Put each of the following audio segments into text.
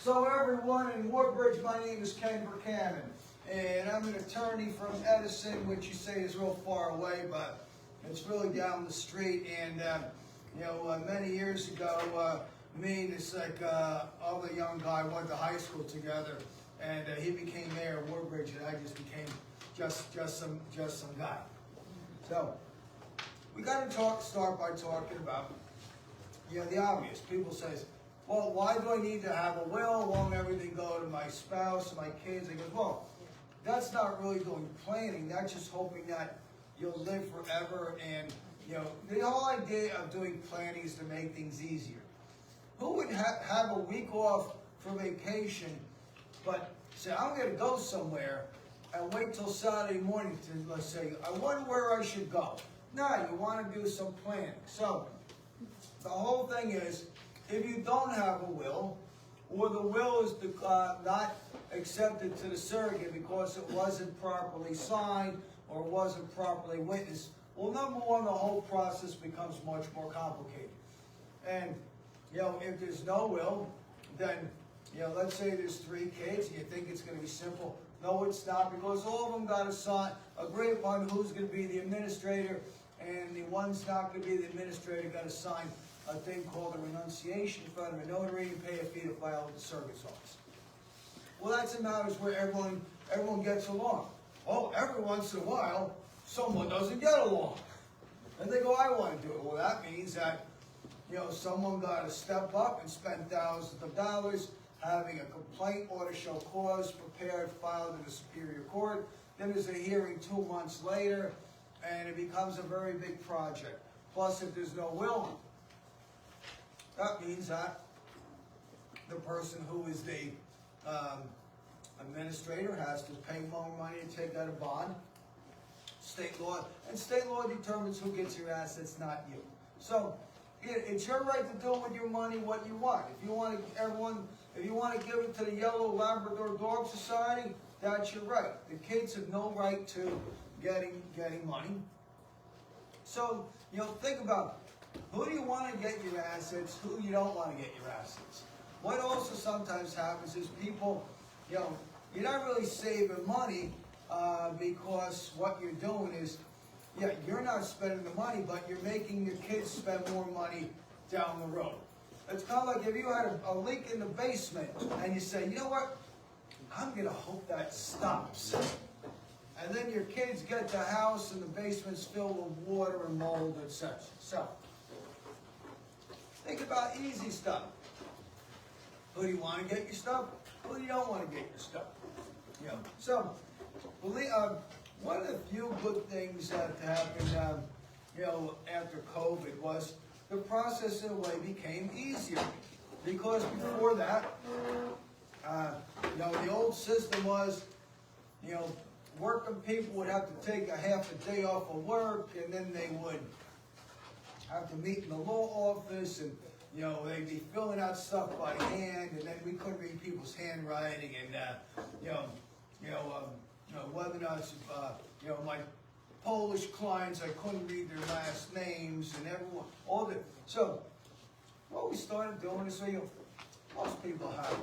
So everyone in Woodbridge, my name is Ken Vercammen, and I'm an attorney from Edison, which you say is real far away, but it's really down the street. And many years ago, me and this other young guy went to high school together, and he became mayor of Woodbridge, and I just became just some guy. So we got to start by talking about the obvious. People say, well, why do I need to have a will? Won't everything go to my spouse and my kids? I go, well, that's not really doing planning. That's just hoping that you'll live forever. And the whole idea of doing planning is to make things easier. Who would have a week off for vacation, but say, I'm going to go somewhere, and wait till Saturday morning to, let's say, I wonder where I should go. No, you want to do some planning. So the whole thing is, if you don't have a will, or the will is not accepted to the surrogate because it wasn't properly signed or wasn't properly witnessed, well, number one, the whole process becomes much more complicated. And if there's no will, then let's say there's 3 kids, and you think it's going to be simple. No, it's not, because all of them got to agree upon who's going to be the administrator, and the one's not going to be the administrator got to sign a thing called a renunciation in front of a notary and pay a fee to file with the surrogate's office. Well, that's in matters where everyone gets along. Oh, every once in a while, someone doesn't get along. And they go, I want to do it. Well, that means that, someone got to step up and spend thousands of dollars having a complaint order show cause prepared, filed in the Superior Court. Then there's a hearing 2 months later, and it becomes a very big project. Plus, if there's no will, that means that the person who is the administrator has to pay more money to take out a bond. State law determines who gets your assets, not you. So it's your right to do with your money what you want. If you want to give it to the Yellow Labrador Dog Society, that's your right. The kids have no right to getting money. So think about, who do you want to get your assets? Who you don't want to get your assets? What also sometimes happens is people, you're not really saving money because what you're doing is, you're not spending the money, but you're making your kids spend more money down the road. It's kind of like if you had a leak in the basement and you say, you know what, I'm going to hope that stops. And then your kids get the house and the basement's filled with water and mold, etc. So think about easy stuff. Who do you want to get your stuff? Who do you don't want to get your stuff? So, one of the few good things that happened, after COVID was the process in a way became easier. Because before that, the old system was, working people would have to take a half a day off of work, and then they would have to meet in the law office, and they'd be filling out stuff by hand, and then we couldn't read people's handwriting, and whether or not my Polish clients, I couldn't read their last names, and everyone, all that. So what we started doing is, most people have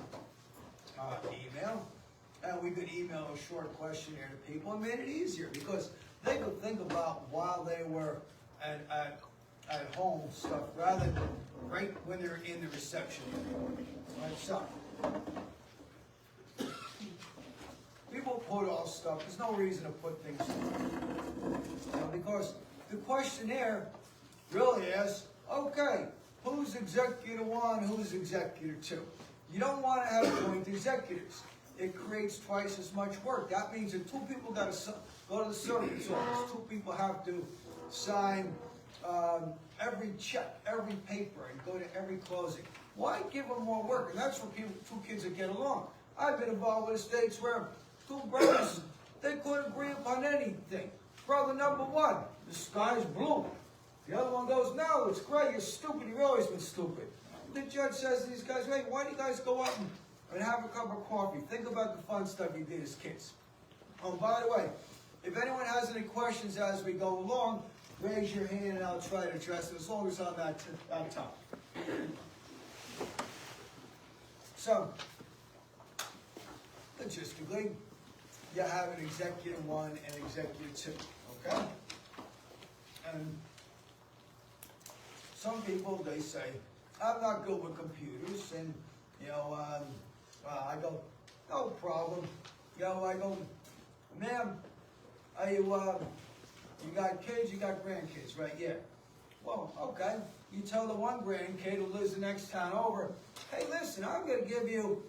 email, and we could email a short questionnaire to people and made it easier because they could think about while they were at home stuff rather than right when they're in the reception. Right, so people put all stuff. There's no reason to put things because the questionnaire really asks, okay, who's executor 1, who's executor 2? You don't want to have joint executors. It creates twice as much work. That means that 2 people got to go to the surrogate's office. 2 people have to sign every check, every paper, and go to every closing. Why give them more work? And that's for people, 2 kids that get along. I've been involved with estates where 2 brothers, they couldn't agree upon anything. Brother number 1, the sky's blue. The other one goes, no, it's gray, you're stupid, you've always been stupid. The judge says to these guys, wait, why do you guys go out and have a cup of coffee? Think about the fun stuff you did as kids. Oh, by the way, if anyone has any questions as we go along, raise your hand and I'll try to address it as long as I'm not top. So, logistically, you have an executive 1 and executive 2, okay? And some people, they say, I'm not good with computers, and, you know, I go, no problem. You know, I go, ma'am, you got kids, you got grandkids, right? Yeah. Well, okay. You tell the one grandkid who lives the next town over, hey, listen, I'm going to give you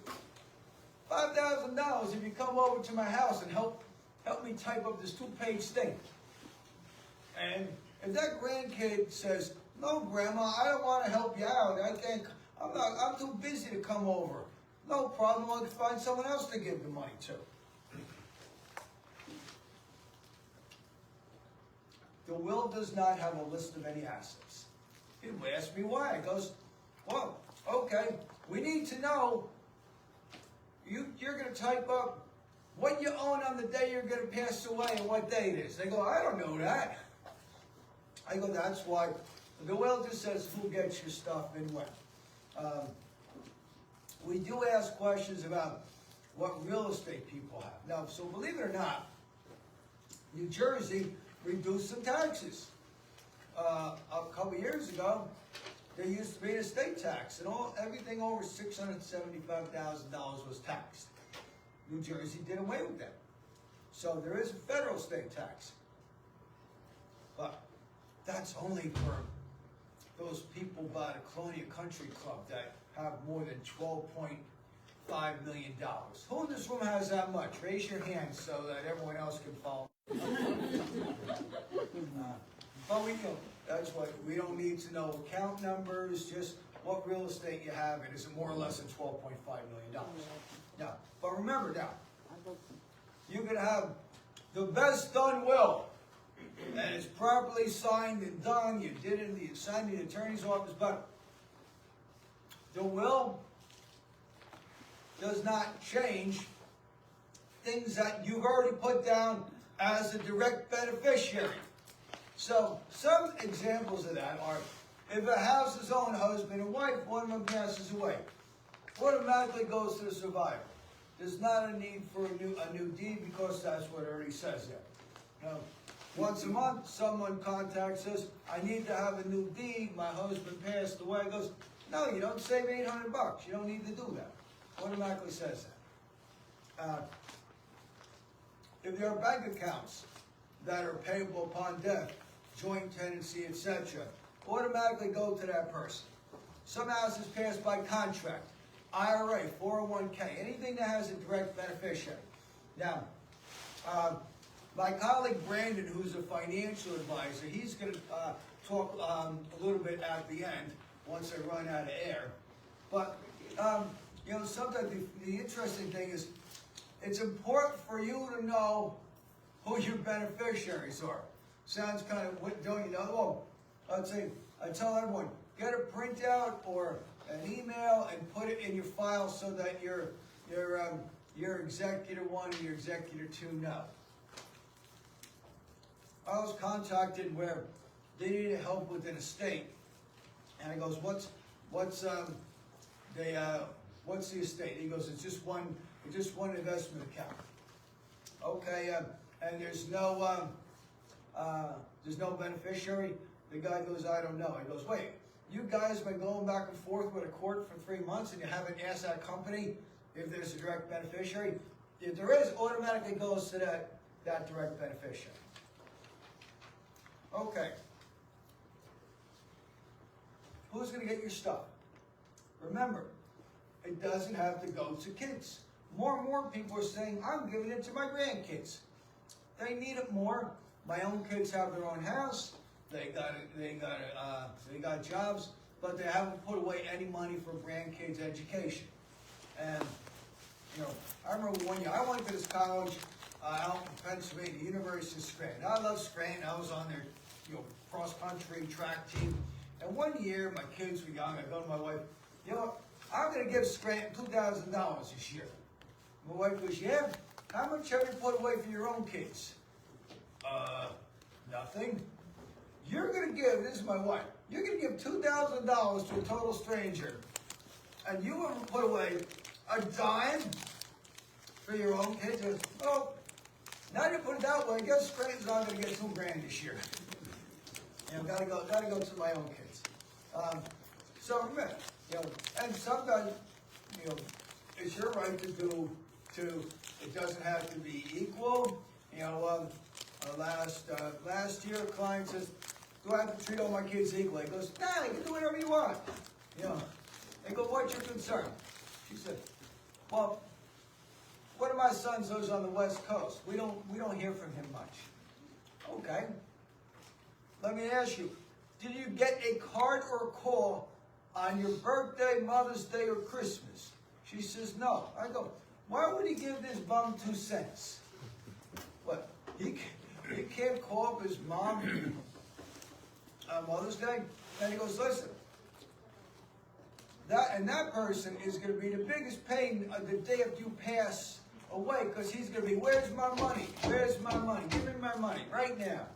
$5,000 if you come over to my house and help me type up this 2-page thing. And if that grandkid says, no, Grandma, I don't want to help you out. I'm too busy to come over. No problem, I'll find someone else to give the money to. The will does not have a list of any assets. People ask me why. It goes, well, okay, we need to know, you're going to type up what you own on the day you're going to pass away and what day it is. They go, I don't know that. I go, that's why. The will just says who gets your stuff and when. We do ask questions about what real estate people have. Now, so believe it or not, New Jersey reduced some taxes. A couple years ago, there used to be an estate tax, and everything over $675,000 was taxed. New Jersey did away with that. So there is a federal estate tax. But that's only for those people by the Colonial Country Club that have more than $12.5 million. Who in this room has that much? Raise your hand so that everyone else can follow. But we know, that's what, we don't need to know account numbers, just what real estate you have, and is it more or less than $12.5 million? Now, but remember now, you can have the best done will, and it's properly signed and done, you did it, you signed in the attorney's office, but the will does not change things that you've already put down as a direct beneficiary. So, some examples of that are, if a house's own husband and wife, one of them passes away, automatically goes to the survivor. There's not a need for a new deed because that's what it already says there. Now, once a month, someone contacts us, I need to have a new deed, my husband passed away. Goes, no, you don't save $800. You don't need to do that. Automatically says that. If there are bank accounts that are payable upon death, joint tenancy, etc., automatically go to that person. Some houses passed by contract, IRA, 401k, anything that has a direct beneficiary. Now, my colleague Brandon, who's a financial advisor, he's going to talk a little bit at the end once I run out of air. But, you know, sometimes the interesting thing is, it's important for you to know who your beneficiaries are. Sounds kind of, don't you know? Well, I tell everyone, get a printout or an email and put it in your file so that your executive 1 and your executive 2 know. I was contacted where they needed help with an estate, and I goes, what's the estate? He goes, it's just one investment account. Okay, and there's no beneficiary. The guy goes, I don't know. He goes, wait, you guys have been going back and forth with a court for 3 months and you haven't asked that company if there's a direct beneficiary? If there is, automatically goes to that direct beneficiary. Okay. Who's going to get your stuff? Remember, it doesn't have to go to kids. More and more people are saying, I'm giving it to my grandkids. They need it more. My own kids have their own house. They got jobs, but they haven't put away any money for grandkids' education. And, you know, I remember one year, I went to this college out in Pennsylvania, University of Scranton. I love Scranton. I was on their, cross-country track team. And one year, my kids were young. I go to my wife, I'm going to give Scranton $2,000 this year. My wife goes, yeah? How much have you put away for your own kids? Nothing. You're going to give, this is my wife, you're going to give $2,000 to a total stranger, and you haven't put away a dime for your own kids? He goes, well, now you put it that way, I guess Scranton's not going to get $2,000 this year. Gotta go to my own kids. So remember, and sometimes, it's your right to do. It doesn't have to be equal. Last year, a client says, "Do I have to treat all my kids equally?" He goes, "Nah, you can do whatever you want." They go, "What's your concern?" She said, "Well, one of my sons lives on the West Coast. We don't hear from him much." Okay. Let me ask you, did you get a card or a call on your birthday, Mother's Day, or Christmas? She says, no. I go, why would he give this bum 2 cents? What, he can't call up his mom on Mother's Day? And he goes, listen, that person is going to be the biggest pain the day after you pass away, because he's going to be, where's my money? Where's my money? Give me my money right now.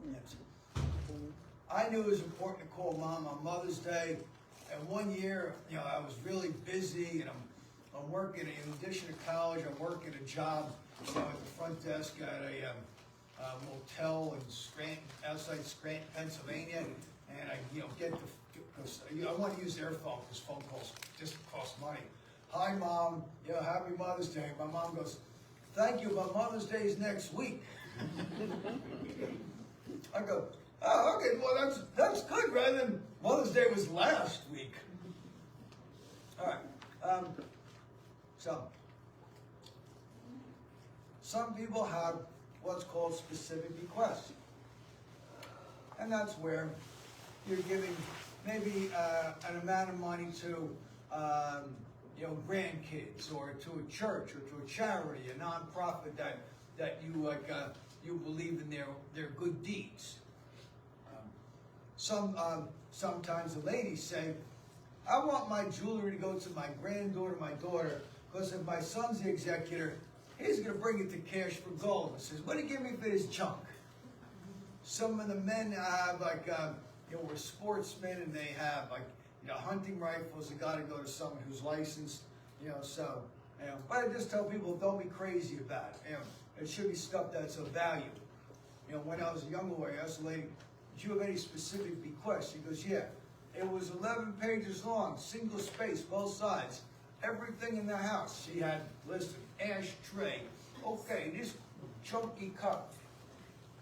Yes. I knew it was important to call Mom on Mother's Day, and one year, I was really busy, and I'm working, in addition to college, I'm working a job, at the front desk at a motel in Scranton, outside Scranton, Pennsylvania, and I, because I want to use their phone, because phone calls just cost money. Hi, Mom, happy Mother's Day. My mom goes, thank you, but Mother's Day is next week. I go, oh, okay, well, that's good, rather than Mother's Day was last week. All right. So, some people have what's called specific bequests. And that's where you're giving maybe an amount of money to, grandkids, or to a church, or to a charity, a nonprofit that you you believe in their good deeds. Sometimes the ladies say, I want my jewelry to go to my granddaughter, my daughter, because if my son's the executor, he's going to bring it to Cash for Gold. He says, what do you give me for this junk? Some of the men have, we're sportsmen, and they have, hunting rifles. They got to go to someone who's licensed, But I just tell people, don't be crazy about it. It should be stuff that's of value. When I was a young lawyer, I asked the lady, do you have any specific bequests? She goes, yeah. It was 11 pages long, single space, both sides. Everything in the house she had listed. Ashtray. Okay, this chunky cup.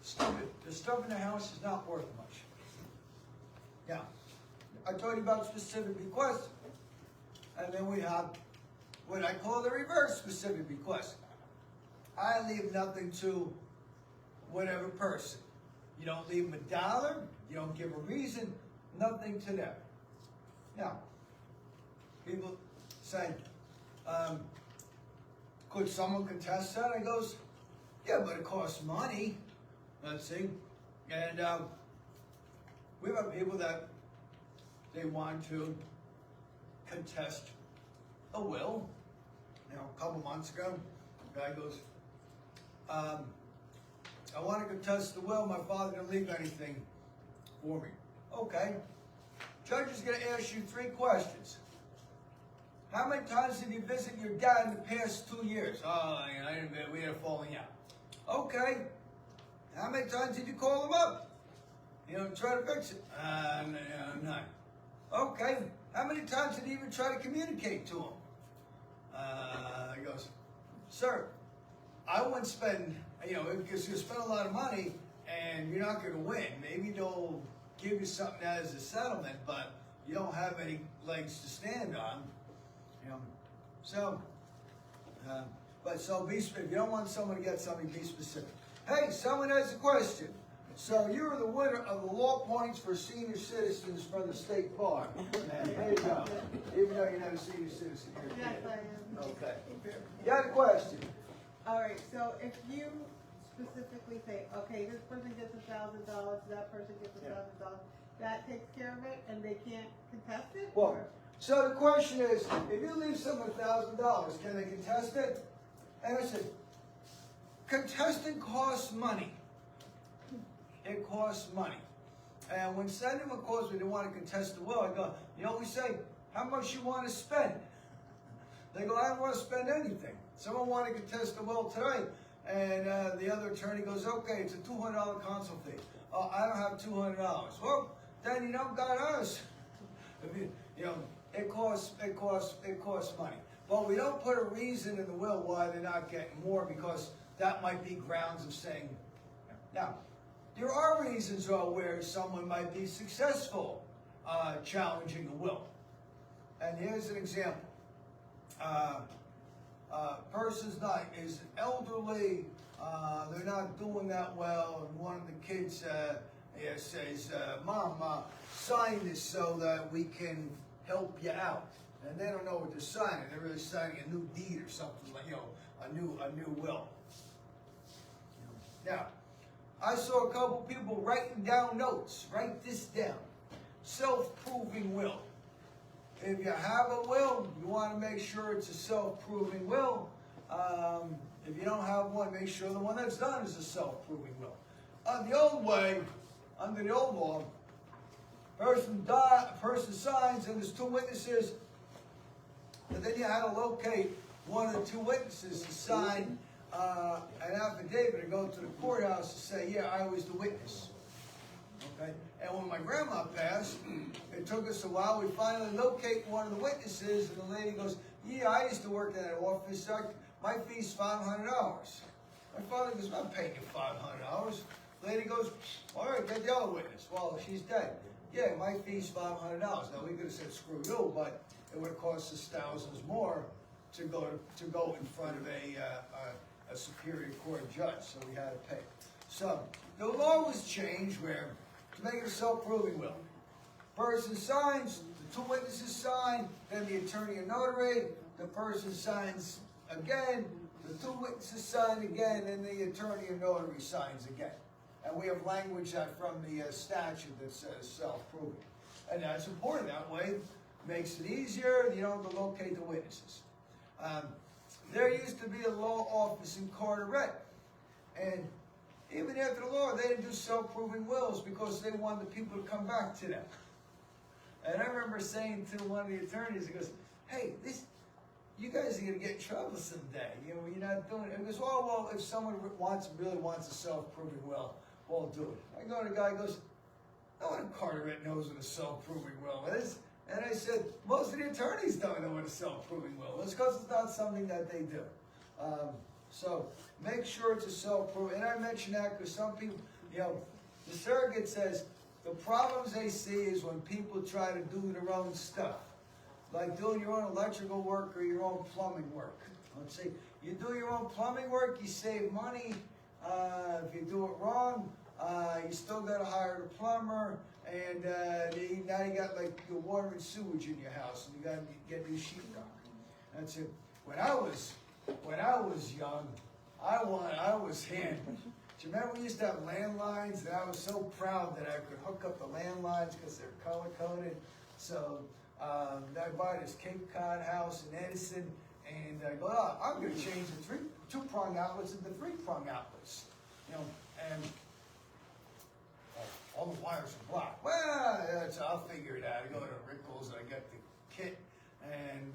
The stuff in the house is not worth much. Now, I told you about specific bequests. And then we have what I call the reverse specific bequest. I leave nothing to whatever person. You don't leave them $1. You don't give a reason. Nothing to them. Now, people say, could someone contest that? I goes, yeah, but it costs money. Let's see. And we've had people that they want to contest a will. A couple months ago, the guy goes, I want to contest the will. My father didn't leave anything for me. Okay. Judge is going to ask you 3 questions. How many times did you visit your dad in the past 2 years? Oh, we had a falling out. Okay. How many times did you call him up? Try to fix it? None. Okay. How many times did you even try to communicate to him? He goes, sir, I wouldn't spend, because you spend a lot of money and you're not going to win. Maybe they'll give you something as a settlement, but you don't have any legs to stand on. So, if you don't want someone to get something, be specific. Hey, someone has a question. So you're the winner of the law points for senior citizens from the state bar. There you go. Even though you're not a senior citizen here. Yes, I am. Okay. You had a question. All right. So if you specifically say, okay, this person gets $1,000, that person gets $1,000, that takes care of it, and they can't contest it? Well, so the question is, if you leave someone $1,000, can they contest it? And I said, contesting costs money. It costs money. And when someone calls me, they want to contest the will, I go, we say, how much you want to spend? They go, I don't want to spend anything. Someone wanted to contest the will today, and the other attorney goes, okay, it's a $200 consult fee. Oh, I don't have $200. Well, then you don't got us. You know, it costs money. But we don't put a reason in the will why they're not getting more, because that might be grounds of saying. Now, there are reasons where someone might be successful challenging the will. And here's an example. Person's is elderly, they're not doing that well, and one of the kids says, Mom, sign this so that we can help you out. And they don't know what they're signing. They're really signing a new deed or something, like, you know, a new will. Now, I saw a couple people writing down notes. Write this down. Self-proving will. If you have a will, you want to make sure it's a self-proving will. If you don't have one, make sure the one that's done is a self-proving will. The old way, under the old law, person signs and there's two witnesses, and then you had to locate one of the two witnesses to sign an affidavit and go to the courthouse to say, yeah, I was the witness. Okay? And when my grandma passed, it took us a while. We finally locate one of the witnesses, and the lady goes, yeah, I used to work in that office. My fee's $500. My father goes, I'm paying you $500. The lady goes, all right, get the other witness. Well, she's dead. Yeah, my fee's $500. Now, we could have said, screw you, but it would have cost us thousands more to go in front of a superior court judge, so we had to pay. So the law was changed where to make it a self-proving will. Person signs, the two witnesses sign, then the attorney and notary, the person signs again, the two witnesses sign again, and the attorney and notary signs again. And we have language from the statute that says self-proving. And that's important. That way it makes it easier. You don't have to locate the witnesses. There used to be a law office in Carteret. And even after the law, they didn't do self-proving wills because they wanted the people to come back to them. And I remember saying to one of the attorneys, he goes, hey, you guys are going to get in trouble someday. You know, you're not doing it. And he goes, oh, well, if someone really wants a self-proving will, we'll do it. I go to the guy, he goes, no one in Carteret knows what a self-proving will is. And I said, most of the attorneys don't know what a self-proving will is because it's not something that they do. So make sure it's a self-proving. And I mention that because some people, you know, the surrogate says the problems they see is when people try to do their own stuff. Like doing your own electrical work or your own plumbing work. Let's see, you do your own plumbing work, you save money. If you do it wrong, you still got to hire a plumber, and now you got like your water and sewage in your house, and you got to get new sheetrock. That's it. When I was young, I was handy. Do you remember we used to have landlines, and I was so proud that I could hook up the landlines because they're color coded. So I buy this Cape Cod house in Edison, and I go, oh, I'm going to change the two-prong outlets into three-prong outlets. You know, and all the wires are blocked. Well, I'll figure it out. I go to Rickles, and I get the kit, and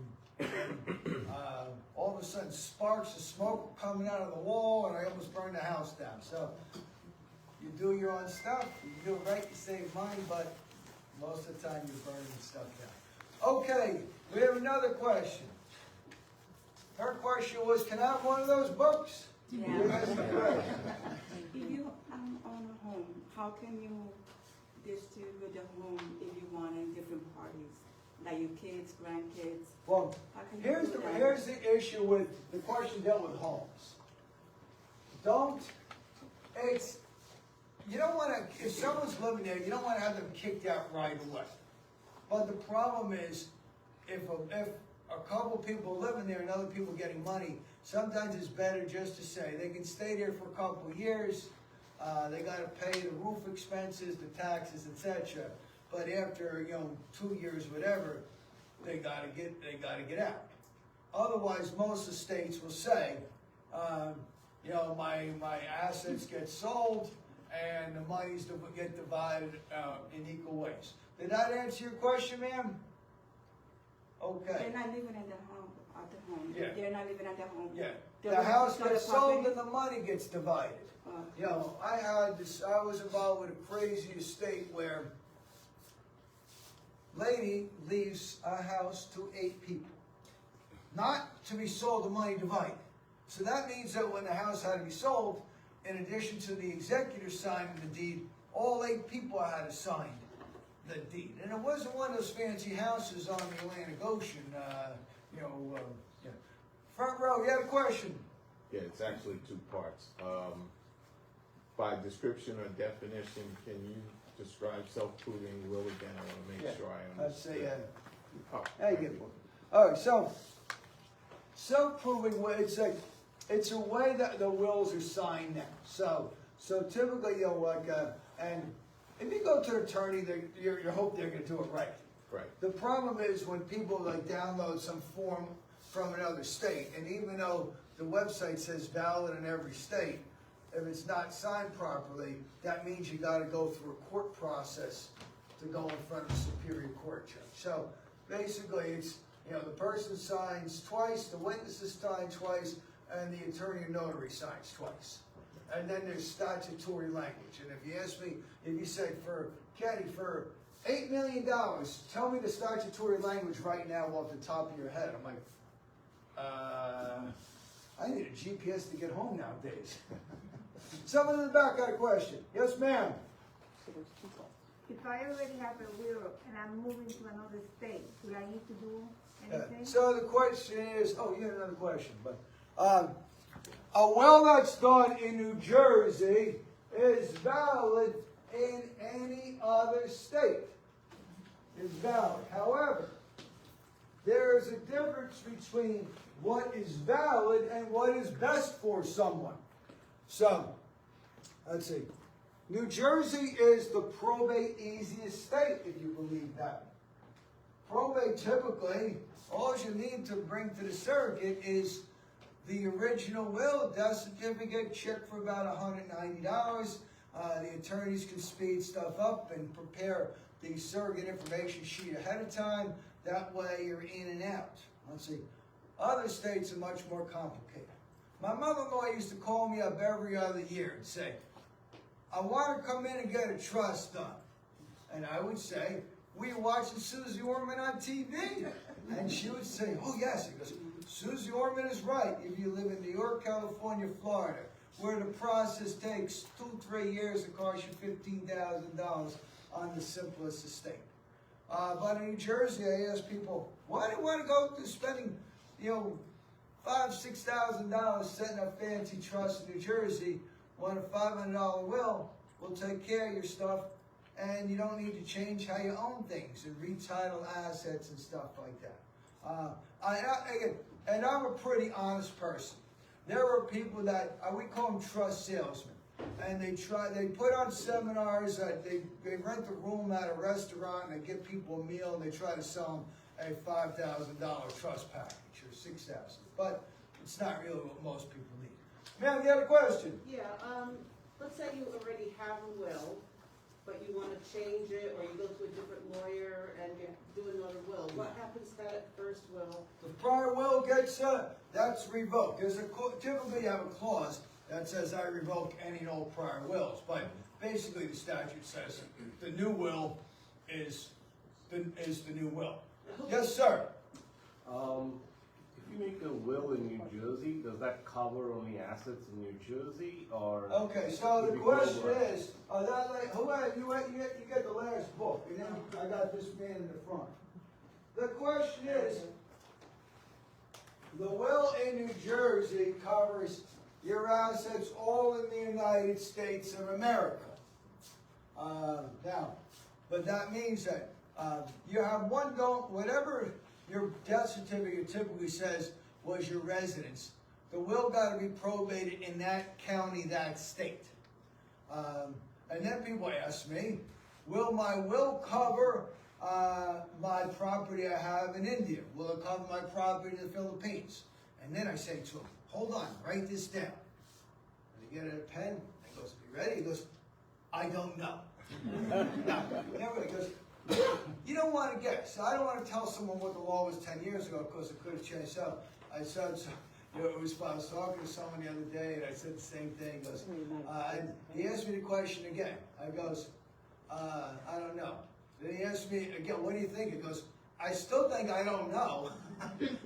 all of a sudden sparks of smoke coming out of the wall, and I almost burned the house down. So you do your own stuff, you do it right, you save money, but most of the time you're burning stuff down. Okay, we have another question. Her question was, can I have one of those books? Yeah. If you own a home, how can you distribute the home if you want in different parties? Like your kids, grandkids? Well, here's do the that? issue with the question dealt with homes. You don't want to, if someone's living there, you don't want to have them kicked out right away. But the problem is, if a couple people living there and other people getting money, sometimes it's better just to say they can stay there for a couple of years. They got to pay the roof expenses, the taxes, etc. But after 2 years, whatever, they got to get out. Otherwise, most estates will say, my assets get sold and the monies get divided in equal ways. Did that answer your question, ma'am? Okay. They're not living in the home, at the home. Yeah. They're not living at the home. Yeah. They're The living house on the gets sold property. and the money gets divided. You know, I was involved with a crazy estate where lady leaves a house to 8 people. Not to be sold, the money divided. So that means that when the house had to be sold, in addition to the executor signing the deed, all 8 people had to sign the deed. And it wasn't one of those fancy houses on the Atlantic Ocean, yeah. Front row, you had a question? Yeah, it's actually 2 parts. By description or definition, can you describe self-proving will again? I want to make sure I Let's understand. say, Oh, now you get it. All right, so self-proving will, it's a way that the wills are signed now. So typically, you know, like, and if you go to an attorney, you hope they're going to do it right. Right. The problem is when people like download some form from another state, and even though the website says valid in every state, if it's not signed properly, that means you got to go through a court process to go in front of a superior court judge. So basically, it's, you know, the person signs twice, the witnesses sign twice, and the attorney or notary signs twice. And then there's statutory language. And if you ask me, if you say for Kenny, for $8 million, tell me the statutory language right now off the top of your head. I'm like, I need a GPS to get home nowadays. Someone in the back got a question. Yes, ma'am. If I already have a will and I'm moving to another state, do I need to do anything? So the question is, oh, you had another question, but a will that's done in New Jersey is valid in any other state. It's valid. However, there is a difference between what is valid and what is best for someone. So, let's see. New Jersey is the probate easiest state, if you believe that. Probate typically, all you need to bring to the surrogate is the original will, death certificate, check for about $190. The attorneys can speed stuff up and prepare the surrogate information sheet ahead of time. That way you're in and out. Let's see. Other states are much more complicated. My mother-in-law used to call me up every other year and say, I want to come in and get a trust done. And I would say, were you watching Susie Orman on TV? And she would say, oh yes. He goes, Susie Orman is right. If you live in New York, California, Florida, where the process takes 2-3 years, it costs you $15,000 on the simplest estate. But in New Jersey, I ask people, why do you want to go through spending, you know, $5,000-6,000 setting up fancy trusts in New Jersey when a $500 will take care of your stuff, and you don't need to change how you own things and retitle assets and stuff like that. And I'm a pretty honest person. There are people that we call them trust salesmen, and they put on seminars. They rent a room at a restaurant and they give people a meal, and they try to sell them a $5,000 trust package or $6,000. But it's not really what most people need. Ma'am, you had a question? Yeah, let's say you already have a will, but you want to change it, or you go to a different lawyer and you do another will. What happens to that first will? The prior will gets, that's revoked. Typically you have a clause that says I revoke any and all prior wills, but basically the statute says the new will is the new will. Yes, sir. If you make a will in New Jersey, does that cover only assets in New Jersey, or? Okay, so the question is, you get the last book, and then I got this man in the front. The question is, the will in New Jersey covers your assets all in the United States of America. Now, but that means that you have whatever your death certificate typically says was your residence, the will got to be probated in that county, that state. And then people ask me, will my will cover my property I have in India? Will it cover my property in the Philippines? And then I say to him, hold on, write this down. And he get a pen, he goes, you ready? He goes, I don't know. No, never. He goes, You don't want to guess. I don't want to tell someone what the law was 10 years ago because it could have changed. So I said, I was talking to someone the other day and I said the same thing. He goes, and he asked me the question again. I goes, I don't know. Then he asked me again, what do you think? He goes, I still think I don't know.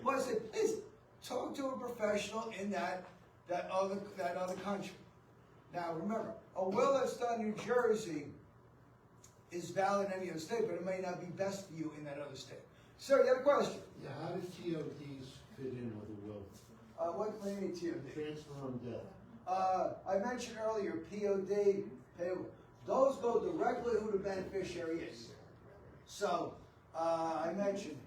Well, I said, please talk to a professional in that other country. Now remember, a will that's done in New Jersey is valid in any other state, but it may not be best for you in that other state. Sir, you have a question? Yeah, how do TODs fit in with a will? What do you mean TOD? Transfer on death. I mentioned earlier POD, payable. Those go directly who the beneficiary is. So, I mentioned,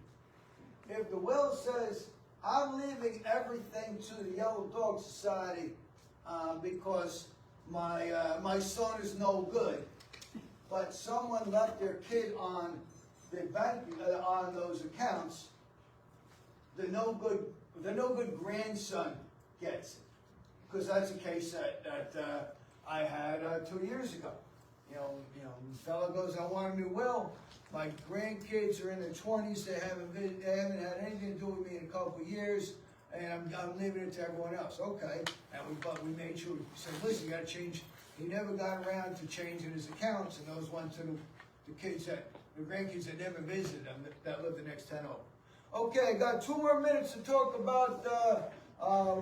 if the will says, I'm leaving everything to the Yellow Dog Society because my son is no good, but someone left their kid on the bank on those accounts, the no good grandson gets it, because that's a case that I had 2 years ago. You know, the fellow goes, I want a new will. My grandkids are in their 20s. They haven't had anything to do with me in a couple of years, and I'm leaving it to everyone else. Okay, but we made sure. We said, listen, you got to change. He never got around to changing his accounts, and those went to the grandkids that never visited them that lived the next 10 over. Okay, I got 2 more minutes to talk about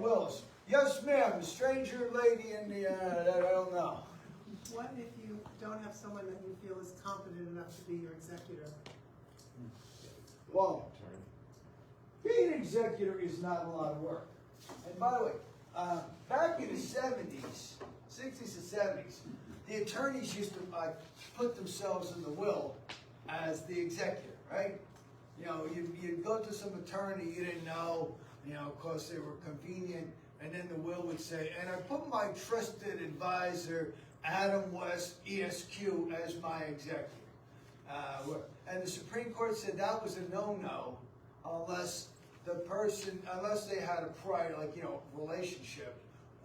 wills. Yes, ma'am. The stranger lady in the that I don't know. What if you don't have someone that you feel is competent enough to be your executor? Well, being an executor is not a lot of work. And by the way, back in the 70s, 60s and 70s, the attorneys used to put themselves in the will as the executor, right? You know, you'd go to some attorney you didn't know, you know, because they were convenient, and then the will would say, and I put my trusted advisor, Adam West, ESQ, as my executor. And the Supreme Court said that was a no-no unless they had a prior, like, you know, relationship,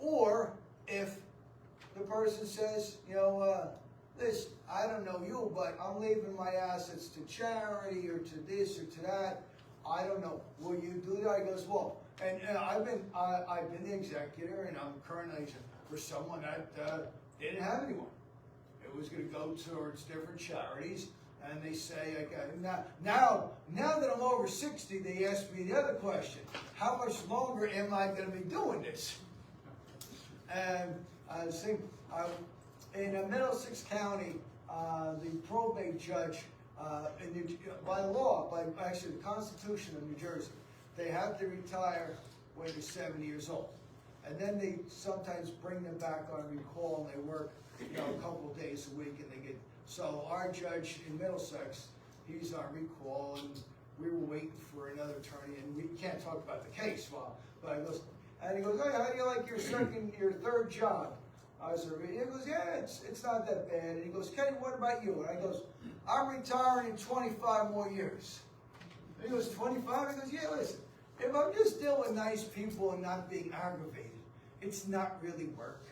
or if the person says, you know, listen, I don't know you, but I'm leaving my assets to charity or to this or to that. I don't know. Will you do that? He goes, well, and I've been the executor, and I'm currently for someone that didn't have anyone. It was going to go towards different charities, and they say, okay, now that I'm over 60, they ask me the other question: how much longer am I going to be doing this? And I think in Middlesex County, the probate judge, by law, by actually the Constitution of New Jersey, they have to retire when they're 70 years old. And then they sometimes bring them back on recall, and they work, you know, a couple of days a week, and they get. So our judge in Middlesex, he's on recall, and we were waiting for another attorney, and we can't talk about the case, but I goes, and he goes, oh, how do you like your third job? I said, he goes, yeah, it's not that bad. And he goes, Kenny, what about you? And I goes, I'm retiring in 25 more years. And he goes, 25? He goes, yeah, listen, if I'm just dealing with nice people and not being aggravated, it's not really work.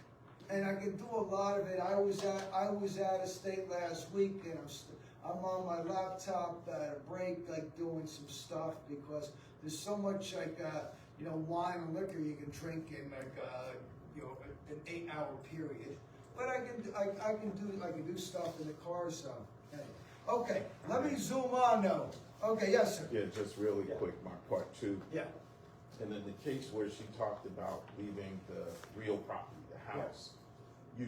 And I can do a lot of it. I was out of state last week, and I'm on my laptop at a break, like doing some stuff, because there's so much like you know, wine and liquor you can drink in like you know, an 8-hour period. But I can do stuff in the car. So anyway. Okay, let me zoom on now. Okay, yes, sir. Yeah, just really quick, my part 2. Yeah. And in the case where she talked about leaving the real property, the house, do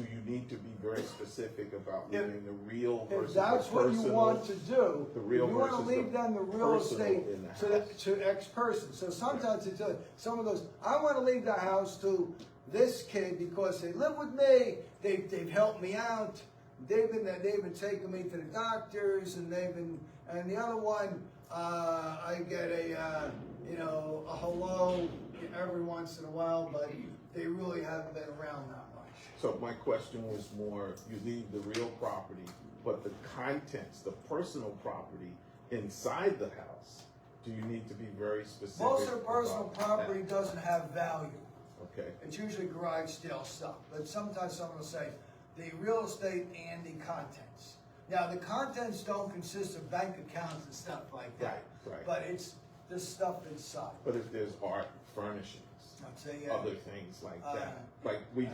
you need to be very specific about leaving the real versus the personal? If that's what you want to do, the real you want to versus leave the them the real personal estate in the house. to X-person. So sometimes someone goes, I want to leave the house to this kid because they live with me, they've helped me out, they've been taking me to the doctors, and the other one, I get a you know, a hello every once in a while, but they really haven't been around that much. So my question was more, you leave the real property, but the contents, the personal property inside the house, do you need to be very specific? Most of the personal about property that? doesn't have value. Okay. It's usually garage sale stuff, but sometimes someone will say the real estate and the contents. Now, the contents don't consist of bank accounts and stuff like that. Right. But it's the stuff inside. But if there's art, furnishings, I'd say, other things like that. Like we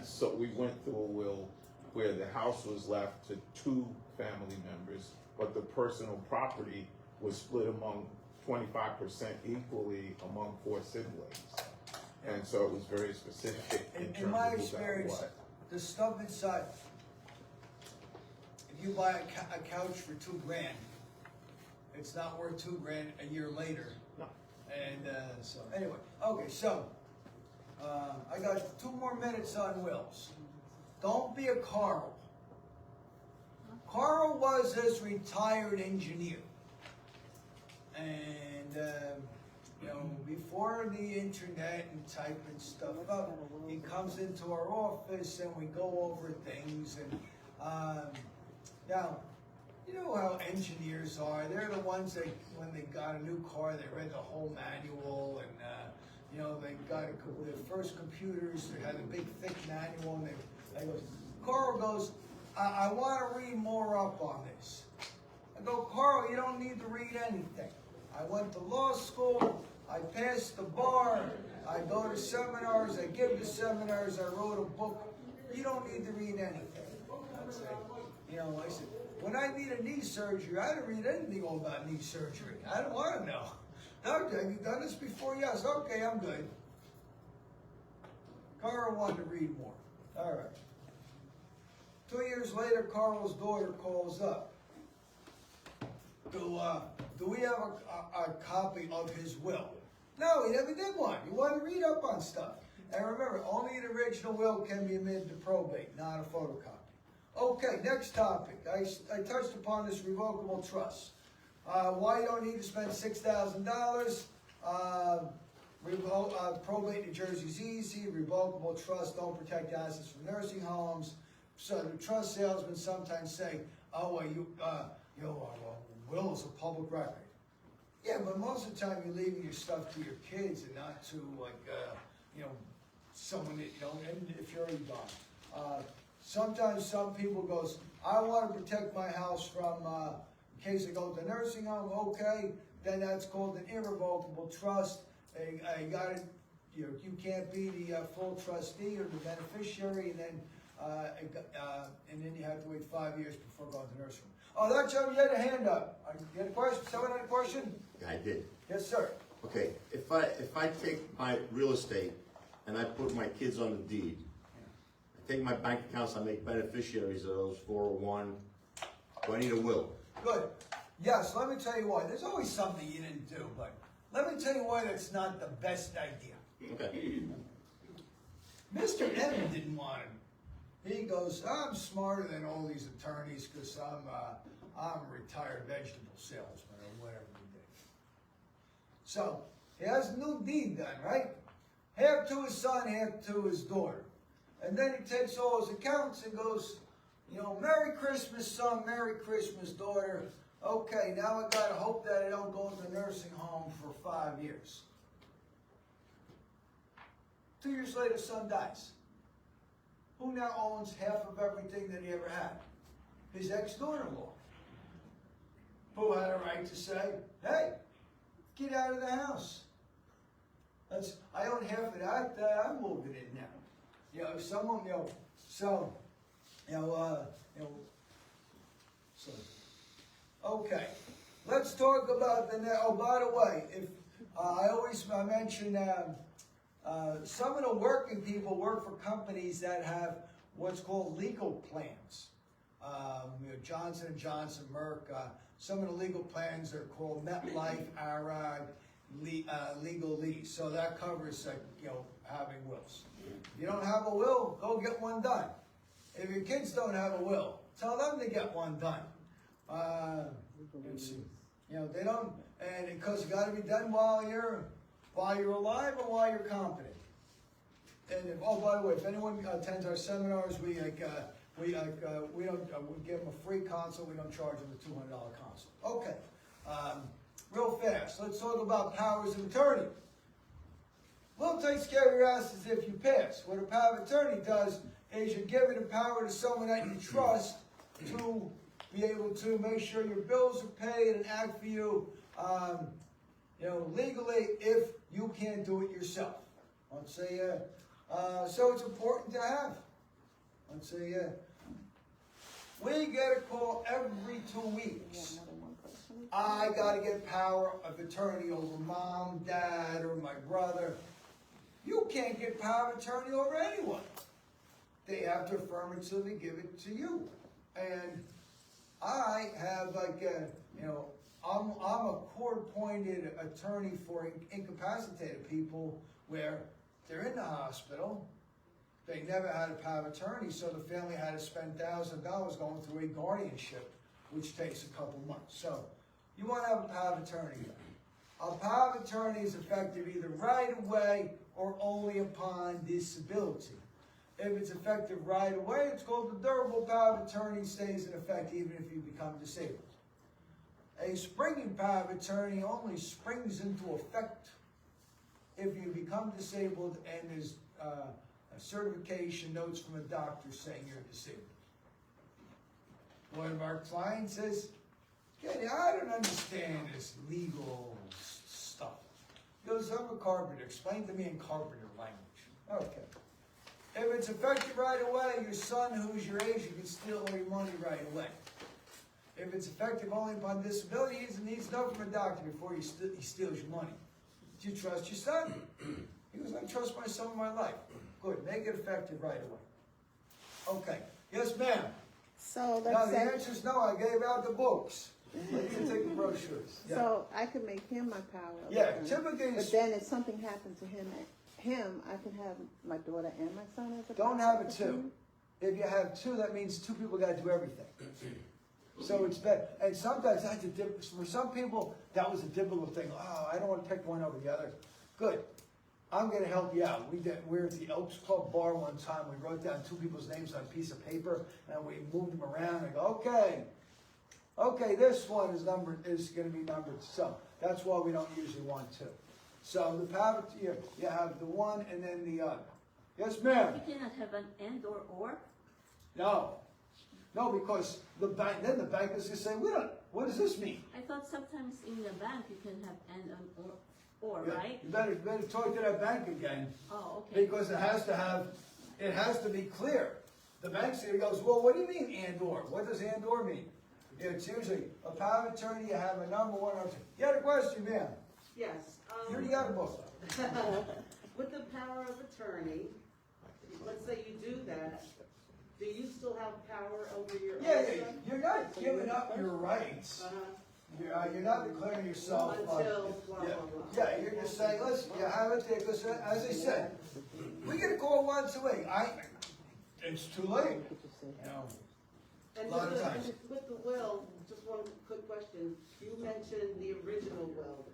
went through a will where the house was left to 2 family members, but the personal property was split among 25% equally among 4 siblings. And so it was very specific in terms In my of who got experience, what. the stuff inside, if you buy a couch for $2,000, it's not worth $2,000 a year later. No. And so, anyway, okay, so, I got 2 more minutes on wills. Don't be a Carl. Carl was his retired engineer. And, you know, before the internet and typing stuff up, he comes into our office and we go over things. And now, you know how engineers are. They're the ones that, when they got a new car, they read the whole manual. And, you know, they got the first computers, they had a big, thick manual. And they goes, Carl goes, I want to read more up on this. I go, Carl, you don't need to read anything. I went to law school, I passed the bar, I go to seminars, I give the seminars, I wrote a book. You don't need to read anything. I say, you know, I said, when I need a knee surgery, I didn't read anything all about knee surgery. I don't want to know. Doctor, have you done this before? Yes. Okay, I'm good. Carl wanted to read more. All right. 2 years later, Carl's daughter calls up. Do we have a copy of his will? No, he never did one. He wanted to read up on stuff. And remember, only the original will can be admitted to probate, not a photocopy. Okay, next topic. I touched upon this revocable trust. Why you don't need to spend $6,000? Probate in New Jersey's easy. Revocable trust don't protect assets from nursing homes. So the trust salesmen sometimes say, "Oh, will is a public record." Yeah, but most of the time you're leaving your stuff to your kids and not to someone that you know. And if you're already gone, sometimes some people goes, "I want to protect my house from in case I go to a nursing home." Okay, then that's called an irrevocable trust. I got it. You can't be the full trustee or the beneficiary, and then you have to wait 5 years before going to the nursing home. Oh, that's you had a hand up. You had a question? Someone had a question? I did. Yes, sir. Okay, if I take my real estate and I put my kids on the deed, I take my bank accounts, I make beneficiaries of those 401, do I need a will? Good. Yes, let me tell you why. There's always something you didn't do, but let me tell you why that's not the best idea. Okay. Mr. Evan didn't want him. He goes, "I'm smarter than all these attorneys because I'm a retired vegetable salesman," or whatever he did. So he has a new deed done, right? Half to his son, half to his daughter. And then he takes all his accounts and goes, "Merry Christmas, son, Merry Christmas, daughter. Okay, now I gotta hope that I don't go into a nursing home for 5 years." 2 years later, son dies. Who now owns half of everything that he ever had? His ex-daughter-in-law, who had a right to say, "Hey, get out of the house. I own half of that. I'm moving in now." If someone, so, okay. Let's talk about oh, by the way, if I mention. Some of the working people work for companies that have what's called legal plans. Johnson & Johnson, Merck, some of the legal plans are called MetLife, ARAG, Legal Lease. So that covers, having wills. If you don't have a will, go get one done. If your kids don't have a will, tell them to get one done. They don't, and because it got to be done while you're alive or while you're competent. And by the way, if anyone attends our seminars, we don't we give them a free consult. We don't charge them a $200 consult. Okay, real fast. Let's talk about powers of attorney. Will takes care of your assets if you pass. What a power of attorney does is you're giving the power to someone that you trust to be able to make sure your bills are paid and act for you, legally if you can't do it yourself. Let's say, so it's important to have. Let's say, we get a call every 2 weeks. I gotta get power of attorney over mom, dad, or my brother. You can't get power of attorney over anyone. They have to affirmatively give it to you. And I have I'm a court-appointed attorney for incapacitated people where they're in the hospital. They never had a power of attorney, so the family had to spend $1,000 going through a guardianship, which takes a couple months. So you want to have a power of attorney. A power of attorney is effective either right away or only upon disability. If it's effective right away, it's called the durable power of attorney, stays in effect even if you become disabled. A springing power of attorney only springs into effect if you become disabled and there's a certification notes from a doctor saying you're disabled. One of our clients says, Kenny, I don't understand this legal stuff. He goes, I'm a carpenter. Explain to me in carpenter language. Okay. If it's effective right away, your son who's your age, you can steal all your money right away. If it's effective only upon disability, he needs to know from a doctor before he steals your money. Do you trust your son? He goes, I trust my son with my life. Good, make it effective right away. Okay, yes ma'am. So Now let's the say, answer is no, I gave out the books. I didn't take the brochures. Yeah. so I could make him my power of Yeah, attorney. typically But then if something happened to him, I can have my daughter and my son as a don't power have of it two. attorney? If you have two, that means two people got to do everything. So it's better. And sometimes that's for some people, that was a difficult thing. Oh, I don't want to pick one over the other. Good. I'm going to help you out. We were at the Elks Club bar one time. We wrote down two people's names on a piece of paper, and we moved them around. And go, okay, this one is going to be numbered. So that's why we don't usually want two. So the power, you have the one and then the other. Yes, ma'am. You cannot have an and or? No, because the bank is going to say, what does this mean? I thought sometimes in the bank you can have and or, Yeah, right? You better talk to that bank again. Oh, okay. Because it has to be clear. The bank goes, well, what do you mean and or? What does and or mean? It's usually a power of attorney, you have a number one or two. You had a question, ma'am? Yes. You already got a book. With the power of attorney, let's say you do that, do you still have power over your Yeah, own son? you're not giving up your rights. You're not declaring yourself. Until blah, yeah, blah, blah. yeah, you're just saying, listen, you have it there, because as I said, we get a call once a week. It's too late. And A lot of times. with the will, just one quick question. You mentioned the original will.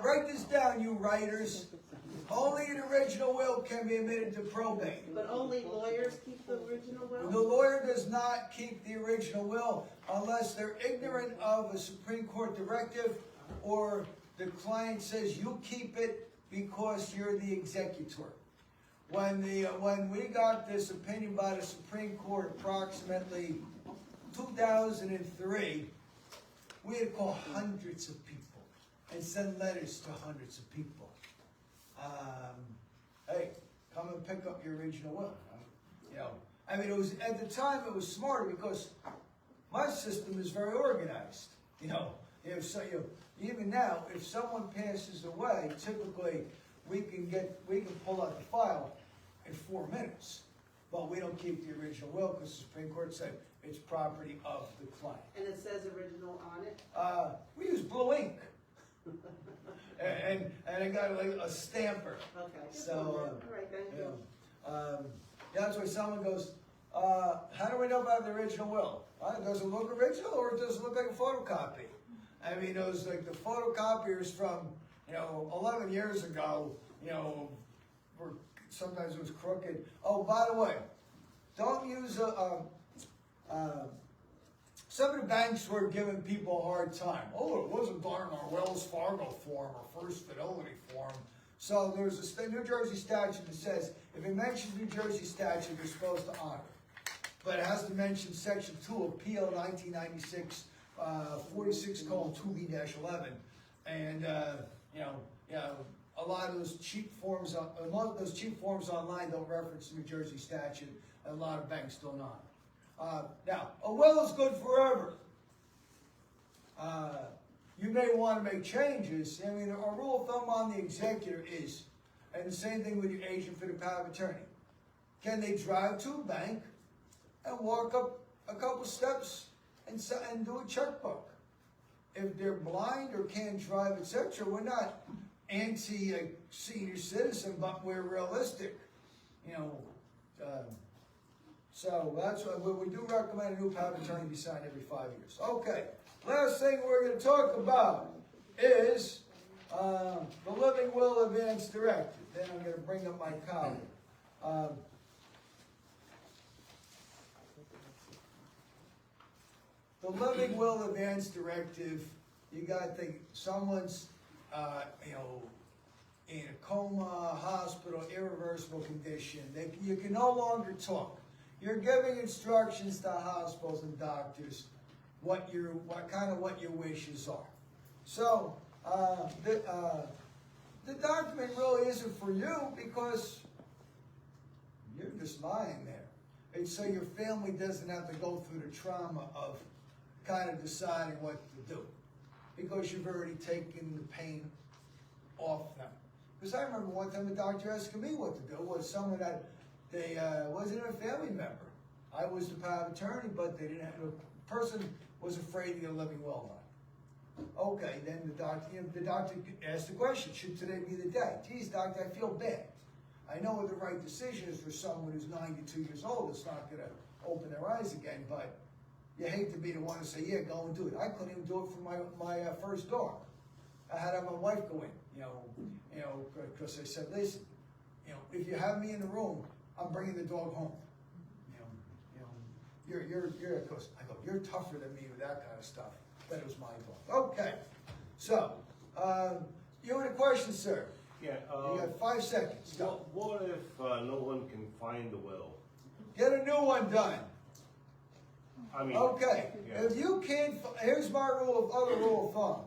Write this down, you writers. Only an original will can be admitted to probate. But only lawyers keep the original will? The lawyer does not keep the original will unless they're ignorant of a Supreme Court directive or the client says you keep it because you're the executor. When we got this opinion by the Supreme Court approximately 2003, we had to call hundreds of people and send letters to hundreds of people. Hey, come and pick up your original will. It was at the time it was smarter because my system is very organized. Even now, if someone passes away, typically we can pull out the file in 4 minutes, but we don't keep the original will because the Supreme Court said it's property of the client. And it says original on it? We use blue ink. and I got a stamper. Okay. So, all right, thank you. that's why someone goes, how do we know about the original will? Does it look original or does it look like a photocopy? It was like the photocopiers from, 11 years ago, sometimes it was crooked. Oh, by the way, don't use some of the banks were giving people a hard time. Oh, it wasn't done in our Wells Fargo form or First Fidelity form. So there's a New Jersey statute that says if it mentions New Jersey statute, you're supposed to honor it. but it has to mention section 2 of PL 1996, 46:2B-11. And, a lot of those cheap forms, online don't reference the New Jersey statute, and a lot of banks do not. Now, a will is good forever. You may want to make changes. I mean, a rule of thumb on the executor is, and the same thing with your agent for the power of attorney. Can they drive to a bank and walk up a couple steps and do a checkbook? If they're blind or can't drive, etc., we're not anti a senior citizen, but we're realistic. So that's why we do recommend a new power of attorney be signed every 5 years. Okay, last thing we're going to talk about is the living will advance directive. Then I'm going to bring up my colleague. The living will advance directive, you got to think someone's, in a coma, hospital, irreversible condition. You can no longer talk. You're giving instructions to hospitals and doctors what your wishes are. So the document really isn't for you because you're just lying there. It's so your family doesn't have to go through the trauma of kind of deciding what to do, because you've already taken the pain off them. Because I remember one time the doctor asking me what to do was someone that they wasn't a family member. I was the power of attorney, but they didn't have, the person was afraid to get a living will done. Okay, then the doctor asked the question, should today be the day? Geez, doctor, I feel bad. I know what the right decision is for someone who's 92 years old. It's not going to open their eyes again, but you hate to be the one to say, yeah, go and do it. I couldn't even do it for my first dog. I had to have my wife go in, because I said, listen, if you have me in the room, I'm bringing the dog home. You're tougher than me with that kind of stuff. That was my dog. Okay, so you have a question, sir? Yeah. You got 5 seconds. Go. What if no one can find the will? Get a new one done. I mean. Okay. Yeah. If you can't, here's my rule of thumb.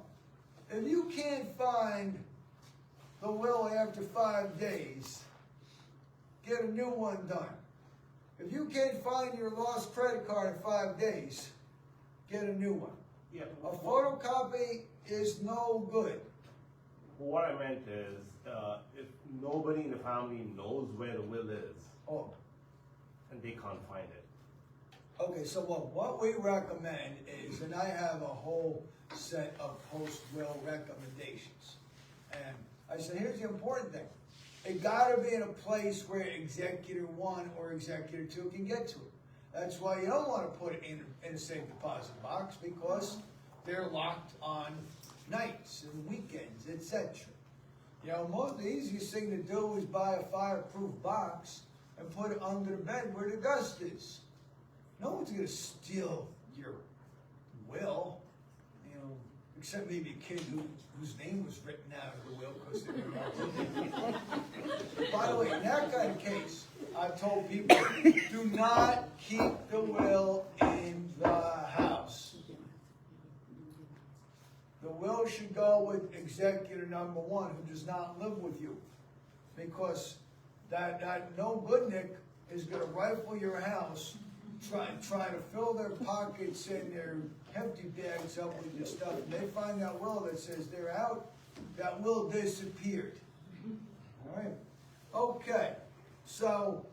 If you can't find the will after 5 days, get a new one done. If you can't find your lost credit card in 5 days, get a new one. Yeah. A photocopy is no good. What I meant is, if nobody in the family knows where the will is, and they can't find it. Okay, so what we recommend is, and I have a whole set of post-will recommendations. And I said, here's the important thing. It got to be in a place where Executor 1 or Executor 2 can get to it. That's why you don't want to put it in a safe deposit box, because they're locked on nights and weekends, etc. The easiest thing to do is buy a fireproof box and put it under the bed where the dust is. No one's going to steal your will, except maybe a kid whose name was written out of the will because they didn't know. By the way, in that kind of case, I've told people, do not keep the will in the house. The will should go with executor number 1, who does not live with you, because that no good Nick is going to rifle your house, try to fill their pockets and their empty bags up with your stuff, and they find that will that says they're out. That will disappeared. All right. Okay. So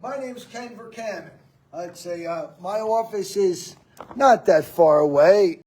my name's Ken Vercammen. I'd say my office is not that far away.